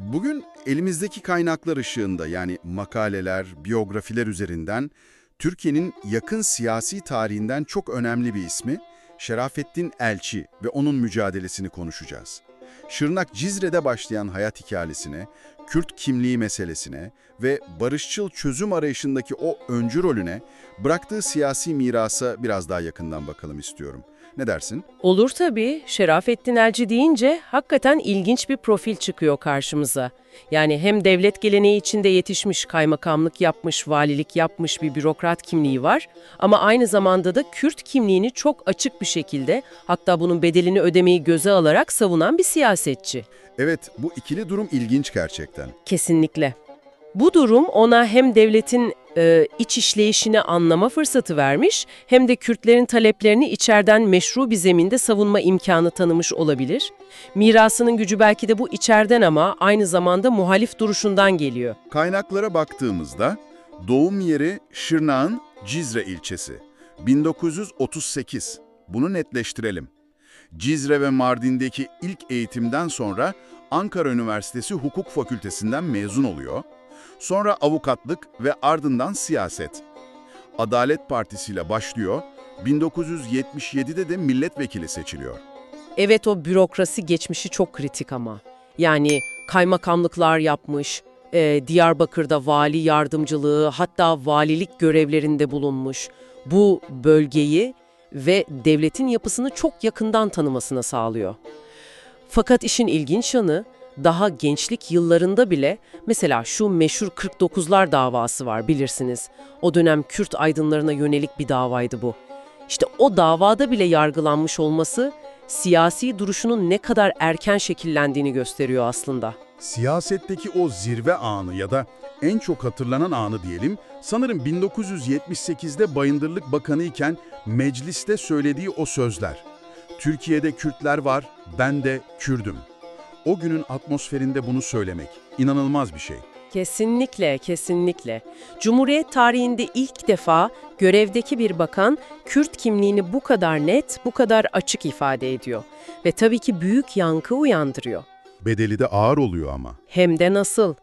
Bugün elimizdeki kaynaklar ışığında yani makaleler, biyografiler üzerinden Türkiye'nin yakın siyasi tarihinden çok önemli bir ismi Şerafettin Elçi ve onun mücadelesini konuşacağız. Şırnak Cizre'de başlayan hayat hikayesine, Kürt kimliği meselesine ve barışçıl çözüm arayışındaki o öncü rolüne, bıraktığı siyasi mirasa biraz daha yakından bakalım istiyorum. Ne dersin? Olur tabii. Şerafettin Elçi deyince hakikaten ilginç bir profil çıkıyor karşımıza. Yani hem devlet geleneği içinde yetişmiş, kaymakamlık yapmış, valilik yapmış bir bürokrat kimliği var. Ama aynı zamanda da Kürt kimliğini çok açık bir şekilde, hatta bunun bedelini ödemeyi göze alarak savunan bir siyasetçi. Evet, bu ikili durum ilginç gerçekten. Kesinlikle. Bu durum ona hem devletin iç işleyişini anlama fırsatı vermiş, hem de Kürtlerin taleplerini içeriden meşru bir zeminde savunma imkanı tanımış olabilir. Mirasının gücü belki de bu içeriden ama aynı zamanda muhalif duruşundan geliyor. Kaynaklara baktığımızda doğum yeri Şırnak'ın Cizre ilçesi. 1938. Bunu netleştirelim. Cizre ve Mardin'deki ilk eğitimden sonra Ankara Üniversitesi Hukuk Fakültesinden mezun oluyor. Sonra avukatlık ve ardından siyaset. Adalet Partisi ile başlıyor, 1977'de de milletvekili seçiliyor. Evet, o bürokrasi geçmişi çok kritik ama. Yani kaymakamlıklar yapmış, Diyarbakır'da vali yardımcılığı, hatta valilik görevlerinde bulunmuş. Bu bölgeyi ve devletin yapısını çok yakından tanımasına sağlıyor. Fakat işin ilginç yanı, daha gençlik yıllarında bile mesela şu meşhur 49'lar davası var bilirsiniz. O dönem Kürt aydınlarına yönelik bir davaydı bu. İşte o davada bile yargılanmış olması siyasi duruşunun ne kadar erken şekillendiğini gösteriyor aslında. Siyasetteki o zirve anı ya da en çok hatırlanan anı diyelim, sanırım 1978'de Bayındırlık Bakanı iken mecliste söylediği o sözler. Türkiye'de Kürtler var, ben de Kürdüm. O günün atmosferinde bunu söylemek inanılmaz bir şey. Kesinlikle, kesinlikle. Cumhuriyet tarihinde ilk defa görevdeki bir bakan Kürt kimliğini bu kadar net, bu kadar açık ifade ediyor. Ve tabii ki büyük yankı uyandırıyor. Bedeli de ağır oluyor ama. Hem de nasıl?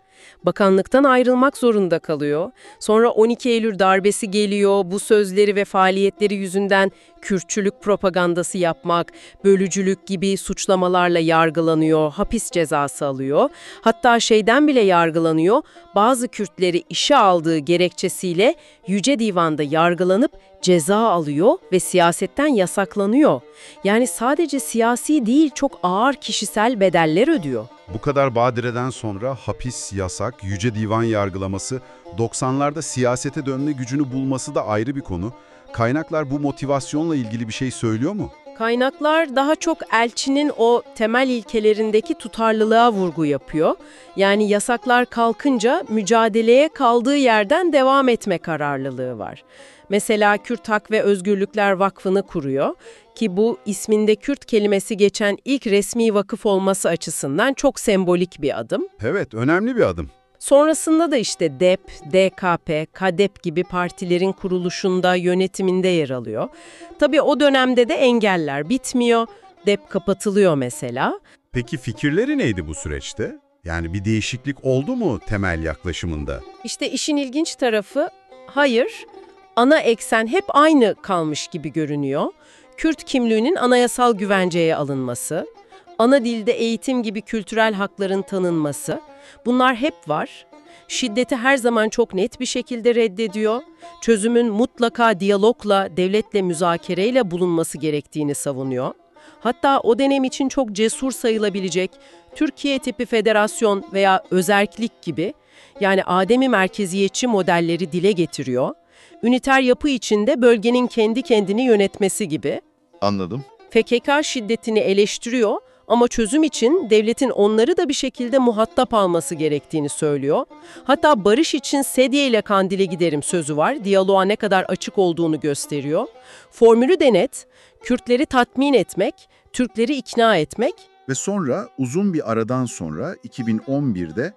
Bakanlıktan ayrılmak zorunda kalıyor. Sonra 12 Eylül darbesi geliyor. Bu sözleri ve faaliyetleri yüzünden Kürtçülük propagandası yapmak, bölücülük gibi suçlamalarla yargılanıyor, hapis cezası alıyor. Hatta şeyden bile yargılanıyor. Bazı Kürtleri işe aldığı gerekçesiyle Yüce Divan'da yargılanıp ceza alıyor ve siyasetten yasaklanıyor. Yani sadece siyasi değil, çok ağır kişisel bedeller ödüyor. Bu kadar badireden sonra hapis, yasak, Yüce Divan yargılaması, 90'larda siyasete dönme gücünü bulması da ayrı bir konu. Kaynaklar bu motivasyonla ilgili bir şey söylüyor mu? Kaynaklar daha çok elçinin o temel ilkelerindeki tutarlılığa vurgu yapıyor. Yani yasaklar kalkınca mücadeleye kaldığı yerden devam etme kararlılığı var. Mesela Kürt Hak ve Özgürlükler Vakfı'nı kuruyor ki bu isminde Kürt kelimesi geçen ilk resmi vakıf olması açısından çok sembolik bir adım. Evet, önemli bir adım. Sonrasında da işte DEP, DKP, KADEP gibi partilerin kuruluşunda, yönetiminde yer alıyor. Tabii o dönemde de engeller bitmiyor. DEP kapatılıyor mesela. Peki fikirleri neydi bu süreçte? Yani bir değişiklik oldu mu temel yaklaşımında? İşte işin ilginç tarafı, hayır, ana eksen hep aynı kalmış gibi görünüyor. Kürt kimliğinin anayasal güvenceye alınması, ana dilde eğitim gibi kültürel hakların tanınması, bunlar hep var. Şiddeti her zaman çok net bir şekilde reddediyor. Çözümün mutlaka diyalogla, devletle müzakereyle bulunması gerektiğini savunuyor. Hatta o dönem için çok cesur sayılabilecek Türkiye tipi federasyon veya özerklik gibi, yani ademi merkeziyetçi modelleri dile getiriyor. Üniter yapı içinde bölgenin kendi kendini yönetmesi gibi. Anladım. PKK şiddetini eleştiriyor ama çözüm için devletin onları da bir şekilde muhatap alması gerektiğini söylüyor. Hatta barış için sedye ile Kandil'e giderim sözü var. Diyaloğa ne kadar açık olduğunu gösteriyor. Formülü de net. Kürtleri tatmin etmek, Türkleri ikna etmek. Ve sonra uzun bir aradan sonra 2011'de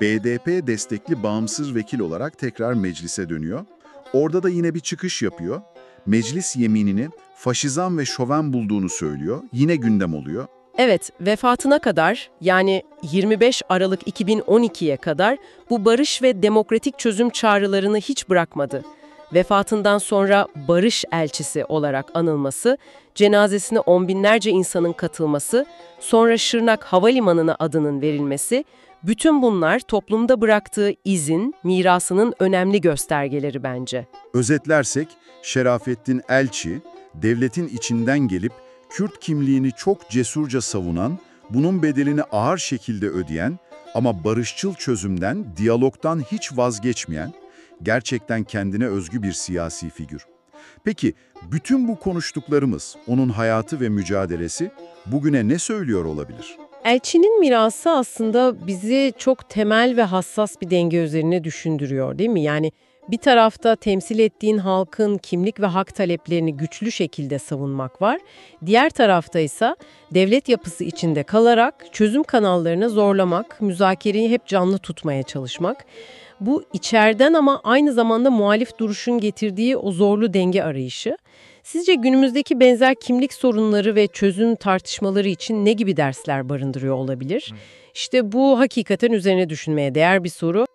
BDP destekli bağımsız vekil olarak tekrar meclise dönüyor. Orada da yine bir çıkış yapıyor. Meclis yeminini faşizan ve şoven bulduğunu söylüyor. Yine gündem oluyor. Evet, vefatına kadar yani 25 Aralık 2012'ye kadar bu barış ve demokratik çözüm çağrılarını hiç bırakmadı. Vefatından sonra barış elçisi olarak anılması, cenazesine on binlerce insanın katılması, sonra Şırnak Havalimanı'na adının verilmesi, bütün bunlar toplumda bıraktığı izin, mirasının önemli göstergeleri bence. Özetlersek, Şerafettin Elçi, devletin içinden gelip Kürt kimliğini çok cesurca savunan, bunun bedelini ağır şekilde ödeyen ama barışçıl çözümden, diyalogdan hiç vazgeçmeyen, gerçekten kendine özgü bir siyasi figür. Peki, bütün bu konuştuklarımız, onun hayatı ve mücadelesi bugüne ne söylüyor olabilir? Elçinin mirası aslında bizi çok temel ve hassas bir denge üzerine düşündürüyor, değil mi? Yani bir tarafta temsil ettiğin halkın kimlik ve hak taleplerini güçlü şekilde savunmak var. Diğer tarafta ise devlet yapısı içinde kalarak çözüm kanallarını zorlamak, müzakereyi hep canlı tutmaya çalışmak. Bu içeriden ama aynı zamanda muhalif duruşun getirdiği o zorlu denge arayışı. Sizce günümüzdeki benzer kimlik sorunları ve çözüm tartışmaları için ne gibi dersler barındırıyor olabilir? İşte bu hakikaten üzerine düşünmeye değer bir soru.